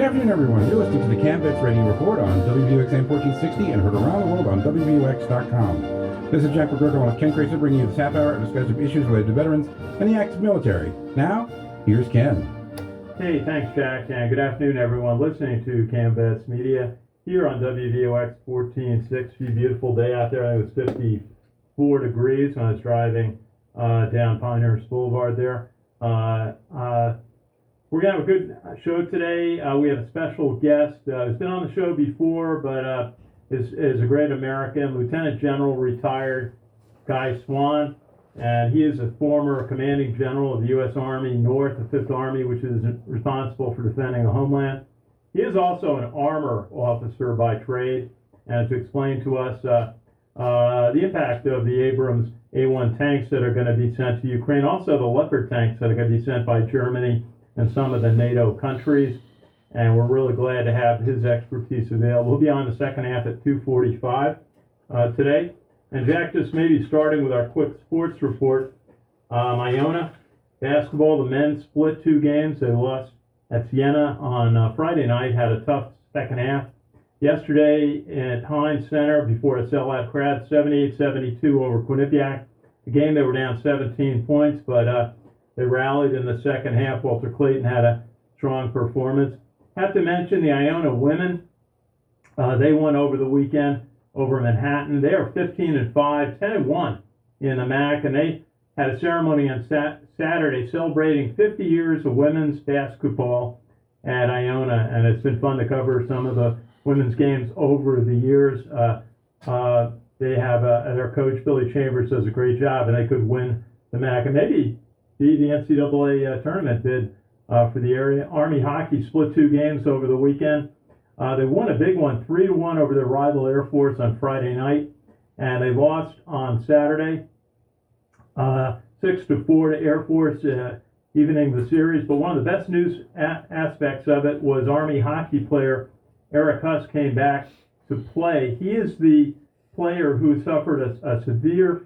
Good afternoon, everyone. You're listening to the CaMMVets Radio Report on WVOX 1460 and heard around the world on WVOX.com. This is Jack McGuirk along with Ken Kraetzer bringing you this half hour of discussion of issues related to veterans and the active military. Now, here's Ken. Hey, thanks, Jack, and good afternoon, everyone listening to CaMMVetsMedia here on WVOX 1460. Beautiful day out there. It was 54 degrees when I was driving down Pinehurst Boulevard there. We're going to have a good show today. We have a special guest who's been on the show before, but is a great American, Lieutenant General retired Guy Swan, and he is a former commanding general of the U.S. Army North, the Fifth Army, which is responsible for defending the homeland. He is also an armor officer by trade, and to explain to us the impact of the Abrams A-1 tanks that are going to be sent to Ukraine, also the Leopard tanks that are going to be sent by Germany and some of the NATO countries, and we're really glad to have his expertise available. We'll be on the second half at 2:45 today. And Jack, just maybe starting with our quick sports report. Iona basketball, the men split 2 games. They lost at Siena on Friday night, had a tough second half. Yesterday at Heinz Center, before a sellout crowd, 78-72 over Quinnipiac. The game they were down 17 points, but they rallied in the second half. Walter Clayton had a strong performance. Have to mention the Iona women. They won over the weekend over Manhattan. They are 15-5, 10-1 in the MAC, and they had a ceremony on Saturday celebrating 50 years of women's basketball at Iona, and it's been fun to cover some of the women's games over the years. They have their coach, Billy Chambers, does a great job, and they could win the MAC and maybe be the NCAA tournament bid for the area. Army hockey split 2 games over the weekend. They won a big one, 3-1 over their rival Air Force on Friday night, and they lost on Saturday, 6-4 to Air Force, evening the series. But one of the best news aspects of it was Army hockey player Eric Huss came back to play. He is the player who suffered a severe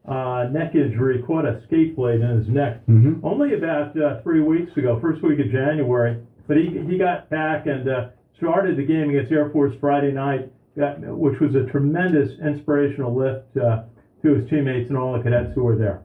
neck injury, caught a skate blade in his neck only about 3 weeks ago, first week of January. But he got back and started the game against Air Force Friday night, which was a tremendous inspirational lift to his teammates and all the cadets who were there.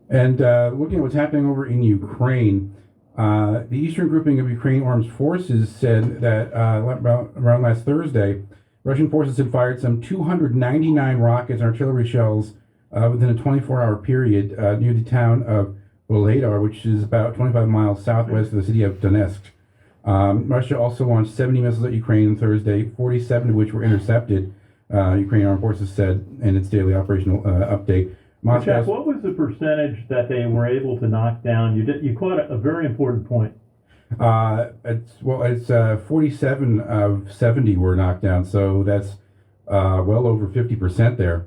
And looking at what's happening over in Ukraine, the Eastern Grouping of Ukraine Armed Forces said that around last Thursday, Russian forces had fired some 299 rockets and artillery shells within a 24-hour period near the town of Volodar, which is about 25 miles southwest of the city of Donetsk. Russia also launched 70 missiles at Ukraine on Thursday, 47 of which were intercepted, Ukrainian Armed Forces said in its daily operational update. Jack, what was the percentage that they were able to knock down? You caught a very important point. It's 47 of 70 were knocked down, so that's well over 50% there.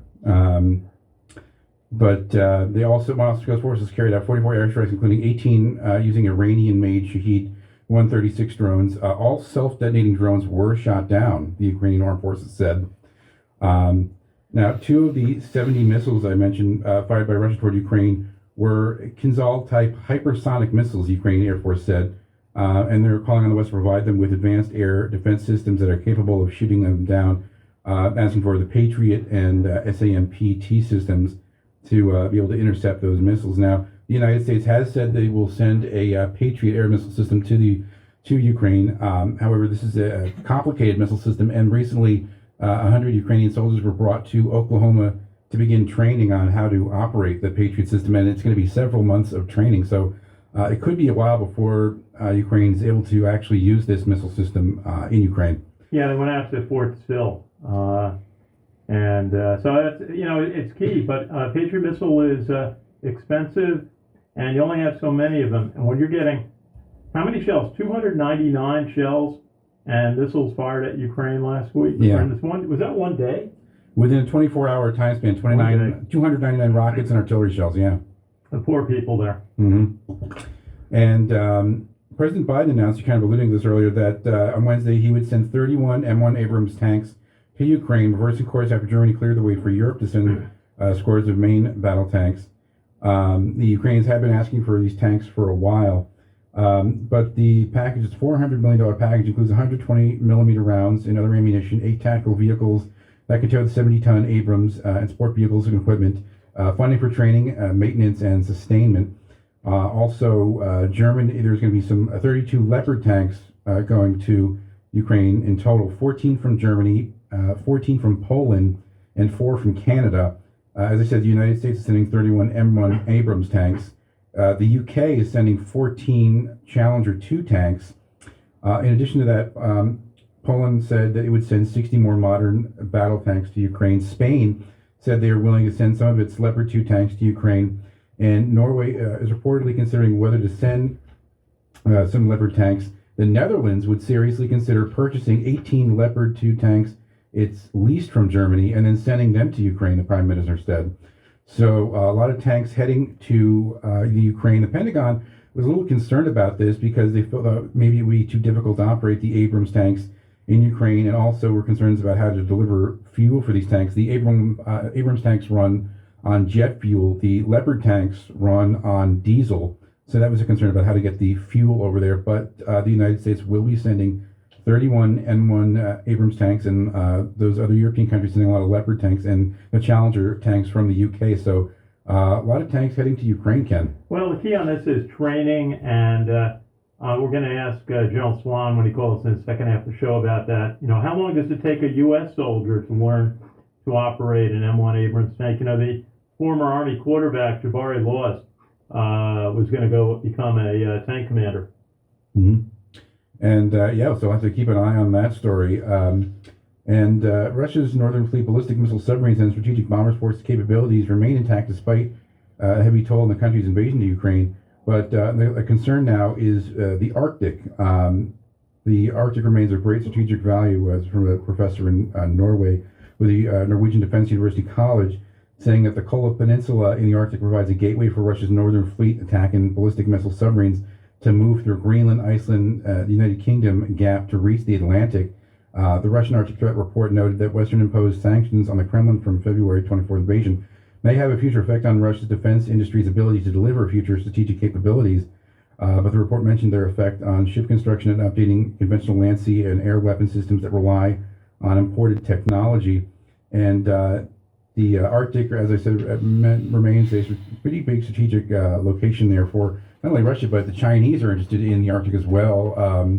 But they also, Moscow's forces carried out 44 airstrikes, including 18 using Iranian-made Shahed 136 drones. All self-detonating drones were shot down, the Ukrainian Armed Forces said. Now, 2 of the 70 missiles I mentioned fired by Russia toward Ukraine were Kinzhal-type hypersonic missiles, the Ukrainian Air Force said, and they're calling on the West to provide them with advanced air defense systems that are capable of shooting them down, asking for the Patriot and SAMP-T systems to be able to intercept those missiles. Now, the United States has said they will send a Patriot air missile system to Ukraine. However, this is a complicated missile system, and recently 100 Ukrainian soldiers were brought to Oklahoma to begin training on how to operate the Patriot system, and it's going to be several months of training. So it could be a while before Ukraine is able to actually use this missile system in Ukraine. Yeah, they went out to Fort Sill. So that's, it's key, but Patriot missile is expensive, and you only have so many of them. And when you're getting, how many shells? 299 shells and missiles fired at Ukraine last week. Yeah. Was that one day? Within a 24-hour time span, 299 rockets and artillery shells, yeah. The poor people there. And President Biden announced, you kind of alluding to this earlier, that on Wednesday he would send 31 M1 Abrams tanks to Ukraine, reversing course after Germany cleared the way for Europe to send scores of main battle tanks. The Ukrainians have been asking for these tanks for a while. But the package is $400 million package, includes 120 millimeter rounds and other ammunition, 8 tactical vehicles that can tow the 70-ton Abrams and sport vehicles and equipment, funding for training, maintenance, and sustainment. Also, Germany, there's going to be some 32 Leopard tanks going to Ukraine in total, 14 from Germany, 14 from Poland, and 4 from Canada. As I said, the United States is sending 31 M1 Abrams tanks. The UK is sending 14 Challenger 2 tanks. In addition to that, Poland said that it would send 60 more modern battle tanks to Ukraine. Spain said they are willing to send some of its Leopard 2 tanks to Ukraine. And Norway is reportedly considering whether to send some Leopard tanks. The Netherlands would seriously consider purchasing 18 Leopard 2 tanks it's leased from Germany and then sending them to Ukraine, the Prime Minister said. So a lot of tanks heading to the Ukraine. The Pentagon was a little concerned about this because they felt maybe it would be too difficult to operate the Abrams tanks in Ukraine, and also were concerns about how to deliver fuel for these tanks. The Abrams tanks run on jet fuel. The Leopard tanks run on diesel. So that was a concern about how to get the fuel over there. But the United States will be sending 31 M1 Abrams tanks, and those other European countries sending a lot of Leopard tanks and the Challenger tanks from the UK. So a lot of tanks heading to Ukraine, Ken. Well, the key on this is training, and we're going to ask General Swan when he calls in the second half of the show about that. You know, how long does it take a U.S. soldier to learn to operate an M1 Abrams tank? You know, the former Army quarterback, Jabari Lost, was going to go become a tank commander. Mm-hmm. And so we'll have to keep an eye on that story. Russia's Northern Fleet ballistic missile submarines and strategic bomber force capabilities remain intact despite a heavy toll in the country's invasion to Ukraine. But the concern now is the Arctic. The Arctic remains of great strategic value, as from a professor in Norway with the Norwegian Defense University College, saying that the Kola Peninsula in the Arctic provides a gateway for Russia's Northern Fleet attacking ballistic missile submarines to move through Greenland, Iceland, the United Kingdom gap to reach the Atlantic. The Russian Arctic Threat Report noted that Western imposed sanctions on the Kremlin from February 24th invasion may have a future effect on Russia's defense industry's ability to deliver future strategic capabilities. But the report mentioned their effect on ship construction and updating conventional land, sea, and air weapon systems that rely on imported technology. And the Arctic, as I said, remains a pretty big strategic location there for not only Russia, but the Chinese are interested in the Arctic as well.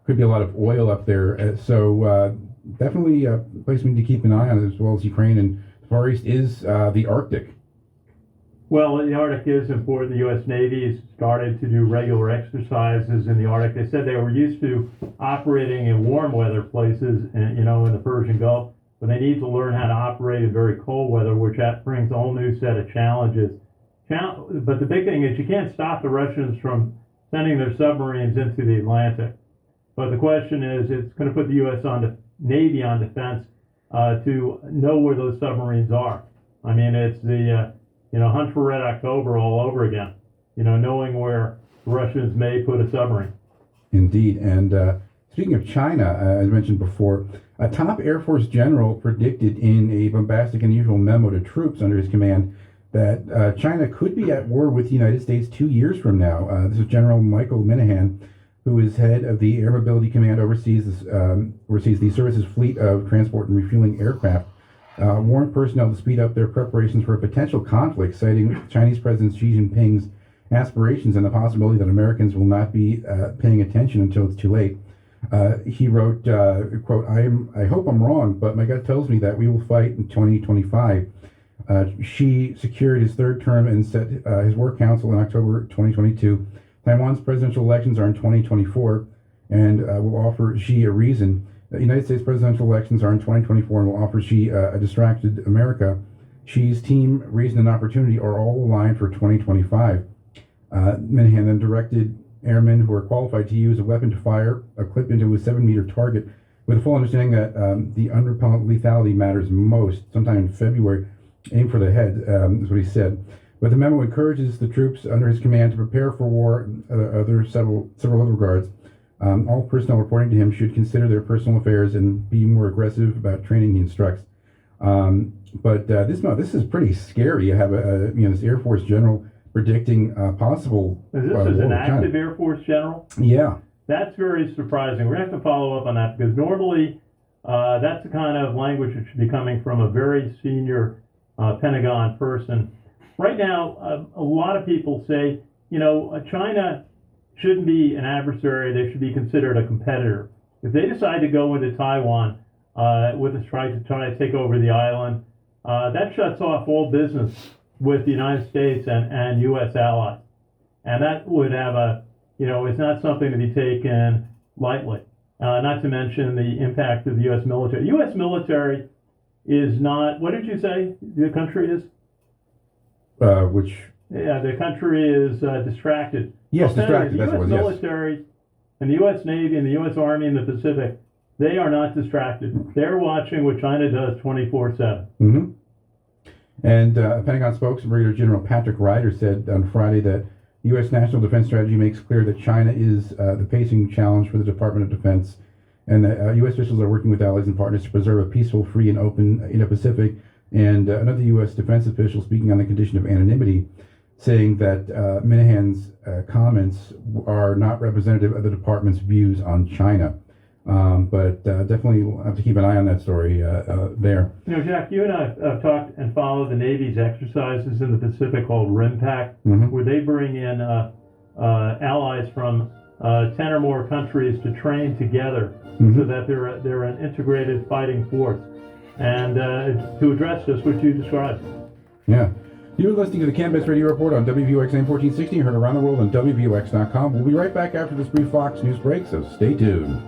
Could be a lot of oil up there. So definitely a place we need to keep an eye on, as well as Ukraine. And the Far East is the Arctic. Well, the Arctic is important. The U.S. Navy has started to do regular exercises in the Arctic. They said they were used to operating in warm weather places, in the Persian Gulf, but they need to learn how to operate in very cold weather, which brings a whole new set of challenges. But the big thing is you can't stop the Russians from sending their submarines into the Atlantic. But the question is, it's going to put the U.S. Navy on defense to know where those submarines are. I mean, it's the hunt for Red October all over again. Knowing where the Russians may put a submarine. Indeed, and speaking of China, as mentioned before, a top Air Force general predicted in a bombastic and unusual memo to troops under his command that China could be at war with the United States 2 years from now. This is General Michael Minahan, who is head of the Air Mobility Command, oversees the service's fleet of transport and refueling aircraft, warned personnel to speed up their preparations for a potential conflict, citing Chinese President Xi Jinping's aspirations and the possibility that Americans will not be paying attention until it's too late. He wrote, quote, I hope I'm wrong, but my gut tells me that we will fight in 2025. Xi secured his third term and set his work council in October 2022. Taiwan's presidential elections are in 2024 and will offer Xi a reason. The United States presidential elections are in 2024 and will offer Xi a distracted America. Xi's team, reason, and opportunity are all aligned for 2025. Minahan then directed airmen who are qualified to use a weapon to fire a clip into a 7-meter target with a full understanding that the unrepellent lethality matters most. Sometime in February, aim for the head, is what he said. But the memo encourages the troops under his command to prepare for war. Several other regards. All personnel reporting to him should consider their personal affairs and be more aggressive about training, he instructs. But this is pretty scary. You have this Air Force general predicting possible. This war is with an China. active Air Force general? Yeah. That's very surprising. We're going to have to follow up on that because normally that's the kind of language that should be coming from a very senior Pentagon person. Right now, a lot of people say, China shouldn't be an adversary. They should be considered a competitor. If they decide to go into Taiwan with a strike to try to take over the island, that shuts off all business with the United States and U.S. allies. And that would have it's not something to be taken lightly. Not to mention the impact of the U.S. military. U.S. military is not, what did you say the country is? Which? Yeah, the country is distracted. Yes, distracted, that's what it was, The yes. U.S. military and the U.S. Navy and the U.S. Army in the Pacific, they are not distracted. They're watching what China does 24/7. Mm-hmm. And Pentagon spokesman Brigadier General Patrick Ryder said on Friday that U.S. national defense strategy makes clear that China is the pacing challenge for the Department of Defense, and that U.S. officials are working with allies and partners to preserve a peaceful, free, and open Indo-Pacific. And another U.S. defense official speaking on the condition of anonymity, saying that Minahan's comments are not representative of the department's views on China. But definitely we'll have to keep an eye on that story there. Jack, you and I have talked and followed the Navy's exercises in the Pacific called RIMPAC, where they bring in allies from 10 or more countries to train together so that they're an integrated fighting force. And to address just what you described. Yeah. You're listening to the CaMMVets Radio Report on WVOX AM 1460, heard around the world on WVOX.com. We'll be right back after this brief Fox News break, so stay tuned.